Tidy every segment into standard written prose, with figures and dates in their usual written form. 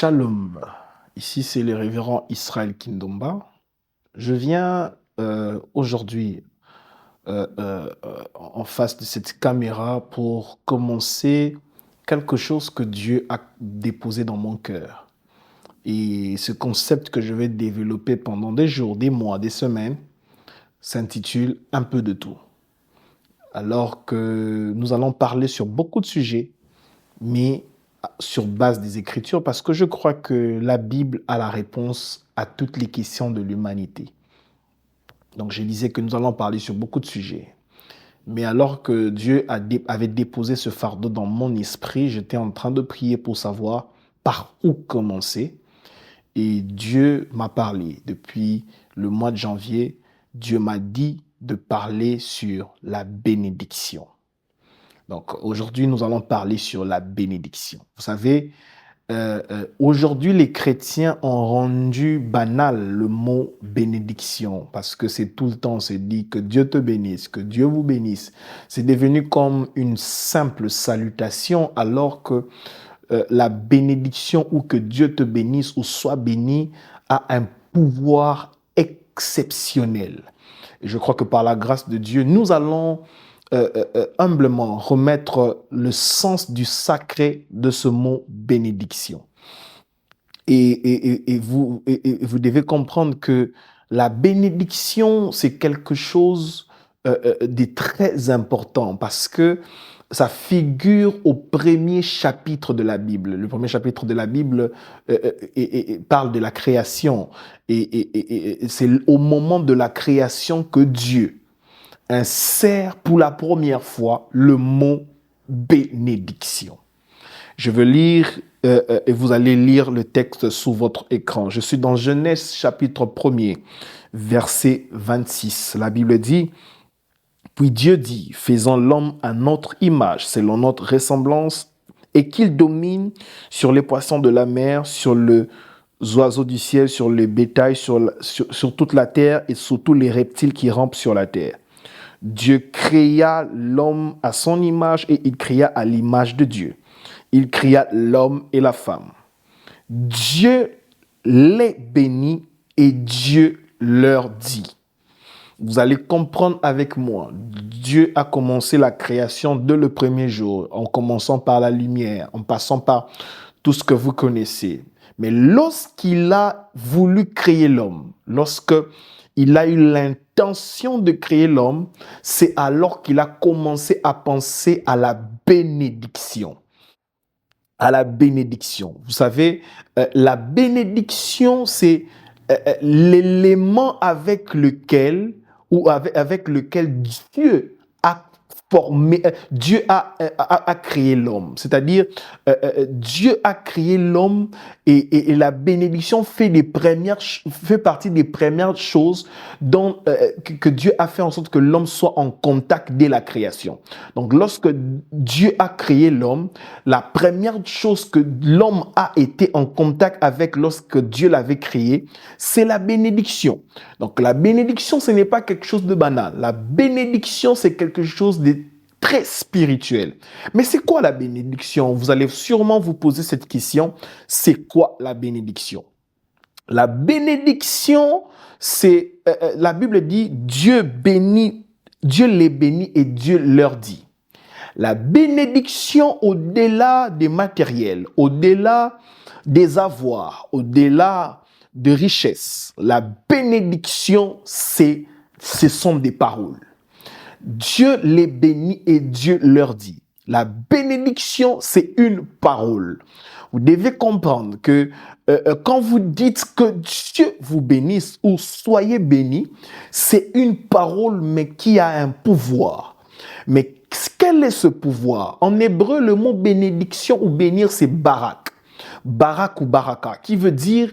Shalom, ici c'est le révérend Israël Kindomba. Je viens aujourd'hui en face de cette caméra pour commencer quelque chose que Dieu a déposé dans mon cœur. Et ce concept que je vais développer pendant des jours, des mois, des semaines s'intitule Un peu de tout. Alors que nous allons parler sur beaucoup de sujets, mais sur base des Écritures, parce que je crois que la Bible a la réponse à toutes les questions de l'humanité. Donc je disais que nous allons parler sur beaucoup de sujets. Mais alors que Dieu avait déposé ce fardeau dans mon esprit, j'étais en train de prier pour savoir par où commencer. Et Dieu m'a parlé. Depuis le mois de janvier, Dieu m'a dit de parler sur la bénédiction. Donc aujourd'hui, nous allons parler sur la bénédiction. Vous savez, aujourd'hui, les chrétiens ont rendu banal le mot bénédiction parce que c'est tout le temps, c'est dit que Dieu te bénisse, que Dieu vous bénisse. C'est devenu comme une simple salutation alors que la bénédiction ou que Dieu te bénisse ou soit béni a un pouvoir exceptionnel. Et je crois que par la grâce de Dieu, nous allons humblement remettre le sens du sacré de ce mot bénédiction. Et vous devez comprendre que la bénédiction, c'est quelque chose de très important parce que ça figure au premier chapitre de la Bible. Le premier chapitre de la Bible parle de la création. Et c'est au moment de la création que Dieu insère pour la première fois le mot bénédiction. Je veux lire et vous allez lire le texte sous votre écran. Je suis dans Genèse chapitre 1er, verset 26. La Bible dit: Puis Dieu dit, faisons l'homme à notre image, selon notre ressemblance, et qu'il domine sur les poissons de la mer, sur les oiseaux du ciel, sur le bétail, sur toute la terre et sur tous les reptiles qui rampent sur la terre. Dieu créa l'homme à son image et il créa à l'image de Dieu. Il créa l'homme et la femme. Dieu les bénit et Dieu leur dit. Vous allez comprendre avec moi, Dieu a commencé la création dès le premier jour, en commençant par la lumière, en passant par tout ce que vous connaissez. Mais lorsqu'il a voulu créer l'homme, lorsqu'il a eu l'intention de créer l'homme, c'est alors qu'il a commencé à penser à la bénédiction. À la bénédiction. Vous savez, la bénédiction, c'est l'élément avec lequel Dieu a formé, Dieu a créé l'homme. C'est-à-dire, Dieu a créé l'homme et la bénédiction fait partie des premières choses que Dieu a fait en sorte que l'homme soit en contact dès la création. Donc, lorsque Dieu a créé l'homme, la première chose que l'homme a été en contact avec lorsque Dieu l'avait créé, c'est la bénédiction. Donc, la bénédiction, ce n'est pas quelque chose de banal. La bénédiction, c'est quelque chose de très spirituel. Mais c'est quoi la bénédiction? Vous allez sûrement vous poser cette question. C'est quoi la bénédiction? La bénédiction, c'est, la Bible dit, Dieu les bénit et Dieu leur dit. La bénédiction au-delà des matériels, au-delà des avoirs, au-delà de richesses, la bénédiction, ce sont des paroles. Dieu les bénit et Dieu leur dit. La bénédiction, c'est une parole. Vous devez comprendre que quand vous dites que Dieu vous bénisse ou soyez bénis, c'est une parole mais qui a un pouvoir. Mais quel est ce pouvoir? En hébreu, le mot bénédiction ou bénir, c'est barak. Barak ou baraka, qui veut dire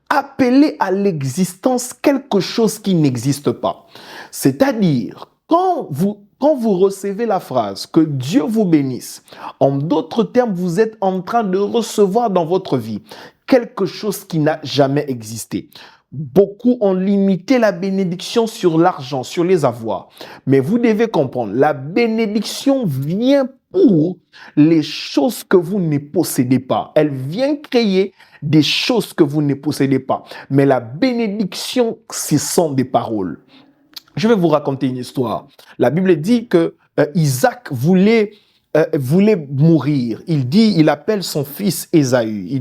appeler à l'existence quelque chose qui n'existe pas. C'est-à-dire, quand vous recevez la phrase que Dieu vous bénisse, en d'autres termes, vous êtes en train de recevoir dans votre vie quelque chose qui n'a jamais existé. Beaucoup ont limité la bénédiction sur l'argent, sur les avoirs. Mais vous devez comprendre, la bénédiction vient pour les choses que vous ne possédez pas. Elle vient créer des choses que vous ne possédez pas. Mais la bénédiction, ce sont des paroles. Je vais vous raconter une histoire. La Bible dit que Isaac voulait mourir. Il appelle son fils Ésaü.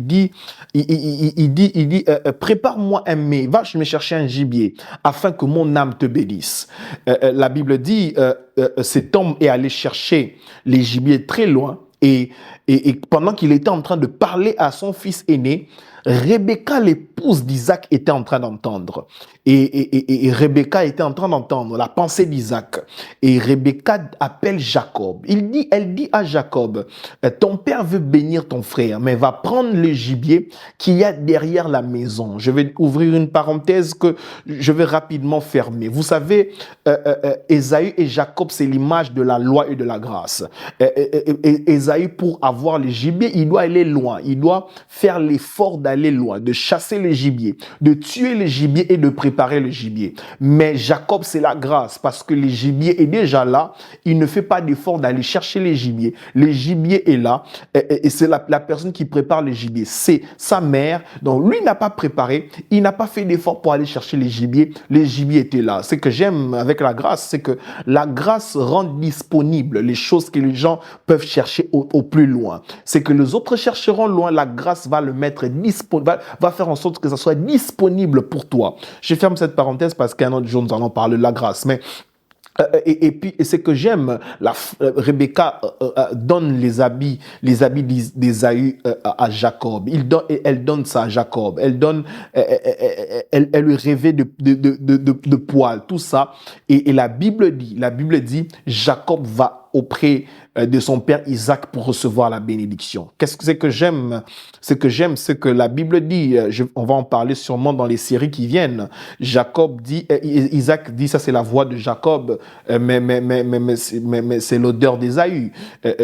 Prépare-moi un mets, va me chercher un gibier afin que mon âme te bénisse. La Bible dit, cet homme est allé chercher les gibiers très loin et pendant qu'il était en train de parler à son fils aîné, Rebecca, l'épouse d'Isaac, était en train d'entendre. Et Rebecca était en train d'entendre la pensée d'Isaac. Et Rebecca appelle Jacob. Elle dit à Jacob, ton père veut bénir ton frère, mais va prendre le gibier qu'il y a derrière la maison. Je vais ouvrir une parenthèse que je vais rapidement fermer. Vous savez, Ésaü et Jacob, c'est l'image de la loi et de la grâce. Ésaü, pour avoir le gibier, il doit aller loin. Il doit faire l'effort d'aller loin, de chasser le gibier, de tuer le gibier et de préparer le gibier. Mais Jacob, c'est la grâce parce que le gibier est déjà là. Il ne fait pas d'effort d'aller chercher les gibiers. Le gibier est là et c'est la personne qui prépare le gibier. C'est sa mère. Donc lui n'a pas préparé. Il n'a pas fait d'effort pour aller chercher les gibiers. Les gibiers étaient là. Ce que j'aime avec la grâce, c'est que la grâce rend disponible les choses que les gens peuvent chercher au plus loin. C'est que les autres chercheront loin, la grâce va le mettre disponible, va faire en sorte que ça soit disponible pour toi. Je ferme cette parenthèse parce qu'un autre jour, nous allons parler de la grâce. Mais puis, c'est que j'aime, Rebecca donne les habits d'Ésaü à Jacob. Elle donne ça à Jacob. Elle lui rêvait de poils, tout ça. Et la Bible dit, Jacob va auprès de son père Isaac pour recevoir la bénédiction. Qu'est-ce que c'est que j'aime? Ce que j'aime, c'est que la Bible dit, on va en parler sûrement dans les séries qui viennent. Isaac dit, ça c'est la voix de Jacob, mais c'est l'odeur d'Ésaü.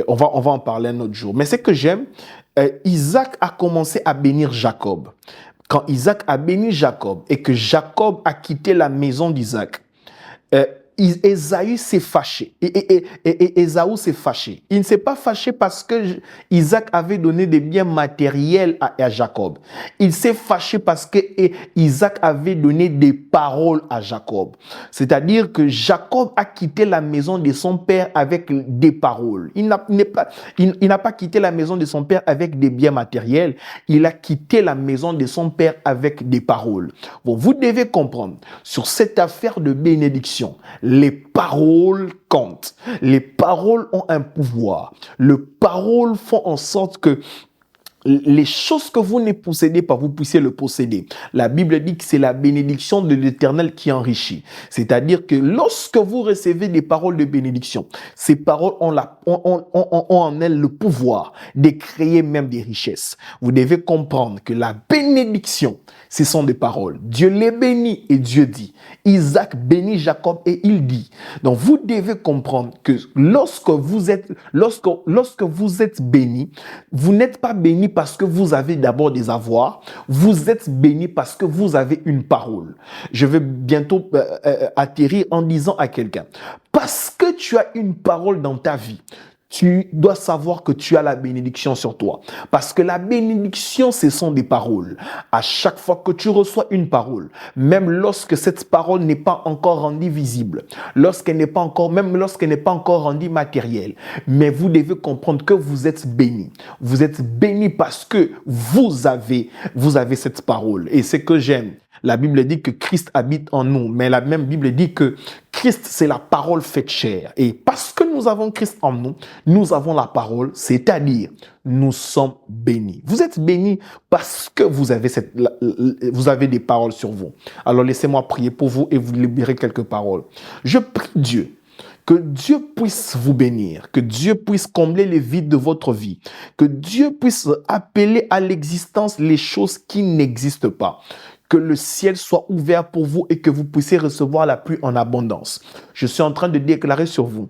On va en parler un autre jour. Mais ce que j'aime, Isaac a commencé à bénir Jacob. Quand Isaac a béni Jacob et que Jacob a quitté la maison d'Isaac, Ésaü s'est fâché. Ésaü s'est fâché. Il ne s'est pas fâché parce que Isaac avait donné des biens matériels à Jacob. Il s'est fâché parce que Isaac avait donné des paroles à Jacob. C'est-à-dire que Jacob a quitté la maison de son père avec des paroles. Il n'a pas quitté la maison de son père avec des biens matériels. Il a quitté la maison de son père avec des paroles. Bon, vous devez comprendre, sur cette affaire de bénédiction, les paroles comptent. Les paroles ont un pouvoir. Les paroles font en sorte que les choses que vous ne possédez pas, vous puissiez le posséder. La Bible dit que c'est la bénédiction de l'Éternel qui enrichit. C'est-à-dire que lorsque vous recevez des paroles de bénédiction, ces paroles ont en elles le pouvoir de créer même des richesses. Vous devez comprendre que la bénédiction, ce sont des paroles. Dieu les bénit et Dieu dit. Isaac bénit Jacob et il dit. Donc vous devez comprendre que lorsque vous êtes béni, vous n'êtes pas béni parce que vous avez d'abord des avoirs, vous êtes béni parce que vous avez une parole. Je vais bientôt atterrir en disant à quelqu'un, parce que tu as une parole dans ta vie, tu dois savoir que tu as la bénédiction sur toi. Parce que la bénédiction, ce sont des paroles. À chaque fois que tu reçois une parole, même lorsque cette parole n'est pas encore rendue visible, même lorsqu'elle n'est pas encore rendue matérielle, mais vous devez comprendre que vous êtes béni. Vous êtes béni parce que vous avez cette parole. Et c'est que j'aime. La Bible dit que Christ habite en nous, mais la même Bible dit que Christ, c'est la parole faite chair. Et parce que nous avons Christ en nous, nous avons la parole, c'est-à-dire nous sommes bénis. Vous êtes bénis parce que vous avez des paroles sur vous. Alors laissez-moi prier pour vous et vous libérer quelques paroles. Je prie Dieu, que Dieu puisse vous bénir, que Dieu puisse combler les vides de votre vie, que Dieu puisse appeler à l'existence les choses qui n'existent pas. Que le ciel soit ouvert pour vous et que vous puissiez recevoir la pluie en abondance. Je suis en train de déclarer sur vous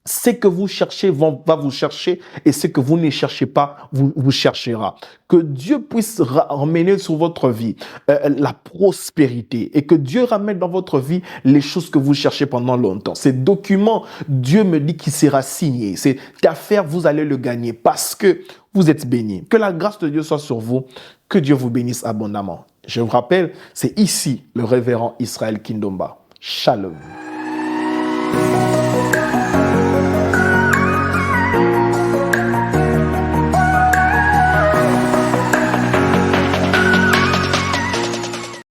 Ce que vous cherchez va vous chercher et ce que vous ne cherchez pas vous cherchera. Que Dieu puisse ramener sur votre vie la prospérité et que Dieu ramène dans votre vie les choses que vous cherchez pendant longtemps. Ces documents, Dieu me dit qu'il sera signé. Cette affaire, vous allez le gagner parce que vous êtes bénis. Que la grâce de Dieu soit sur vous. Que Dieu vous bénisse abondamment. Je vous rappelle, c'est ici le révérend Israël Kindomba. Shalom.